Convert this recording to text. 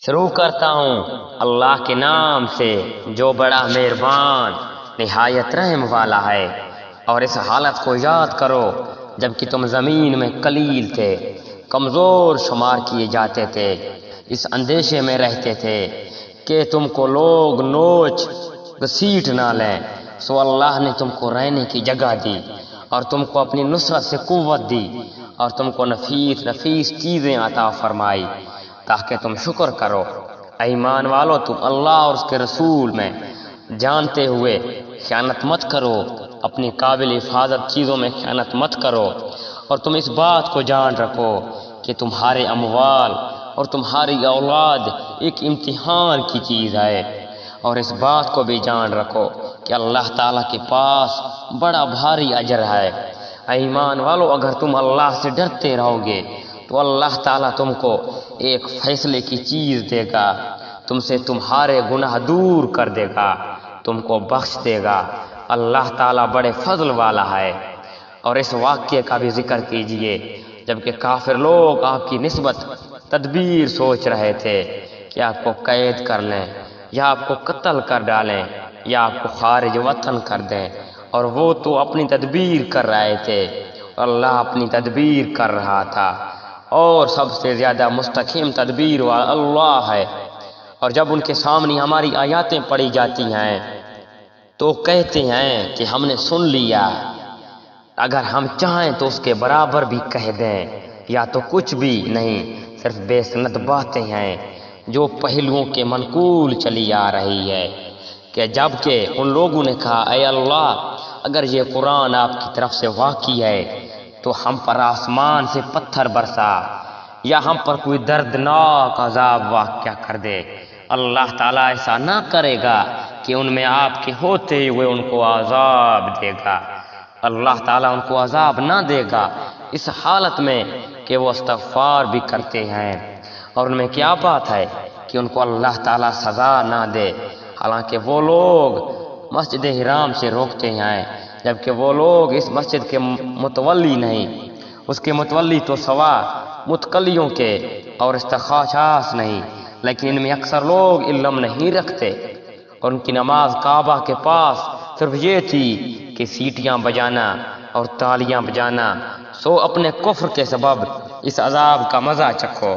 شروع کرتا ہوں اللہ کے نام سے جو بڑا مہربان نہایت رحم والا ہے۔ اور اس حالت کو یاد کرو جب کہ تم زمین میں قلیل تھے، کمزور شمار کیے جاتے تھے، اس اندیشے میں رہتے تھے کہ تم کو لوگ نوچ گھسیٹ نہ لیں، سو اللہ نے تم کو رہنے کی جگہ دی اور تم کو اپنی نصرت سے قوت دی اور تم کو نفیس چیزیں عطا فرمائی تاکہ تم شکر کرو۔ اے ایمان والو، تم اللہ اور اس کے رسول میں جانتے ہوئے خیانت مت کرو، اپنی قابل حفاظت چیزوں میں خیانت مت کرو، اور تم اس بات کو جان رکھو کہ تمہارے اموال اور تمہاری اولاد ایک امتحان کی چیز ہے، اور اس بات کو بھی جان رکھو کہ اللہ تعالیٰ کے پاس بڑا بھاری اجر ہے۔ اے ایمان والو، اگر تم اللہ سے ڈرتے رہو گے تو اللہ تعالیٰ تم کو ایک فیصلے کی چیز دے گا، تم سے تمہارے گناہ دور کر دے گا، تم کو بخش دے گا۔ اللہ تعالیٰ بڑے فضل والا ہے۔ اور اس واقعے کا بھی ذکر کیجئے جبکہ کافر لوگ آپ کی نسبت تدبیر سوچ رہے تھے کہ آپ کو قید کر لیں یا آپ کو قتل کر ڈالیں یا آپ کو خارج وطن کر دیں، اور وہ تو اپنی تدبیر کر رہے تھے، اللہ اپنی تدبیر کر رہا تھا، اور سب سے زیادہ مستحکم تدبیر والا اللہ ہے۔ اور جب ان کے سامنے ہماری آیاتیں پڑھی جاتی ہیں تو کہتے ہیں کہ ہم نے سن لیا، اگر ہم چاہیں تو اس کے برابر بھی کہہ دیں یا تو کچھ بھی نہیں، صرف بے سند باتیں ہیں جو پہلوؤں کے منقول چلی آ رہی ہے۔ کہ جب کہ ان لوگوں نے کہا اے اللہ، اگر یہ قرآن آپ کی طرف سے واقعی ہے تو ہم پر آسمان سے پتھر برسا یا ہم پر کوئی دردناک عذاب واقع کر دے۔ اللہ تعالیٰ ایسا نہ کرے گا کہ ان میں آپ کے ہوتے ہوئے ان کو عذاب دے گا۔ اللہ تعالیٰ ان کو عذاب نہ دے گا اس حالت میں کہ وہ استغفار بھی کرتے ہیں، اور ان میں کیا بات ہے کہ ان کو اللہ تعالیٰ سزا نہ دے، حالانکہ وہ لوگ مسجد حرام سے روکتے ہیں جبکہ وہ لوگ اس مسجد کے متولی نہیں، اس کے متولی تو سوا متقلیوں کے اور استخاشاش نہیں، لیکن ان میں اکثر لوگ علم نہیں رکھتے، اور ان کی نماز کعبہ کے پاس صرف یہ تھی کہ سیٹیاں بجانا اور تالیاں بجانا۔ سو اپنے کفر کے سبب اس عذاب کا مزہ چکھو۔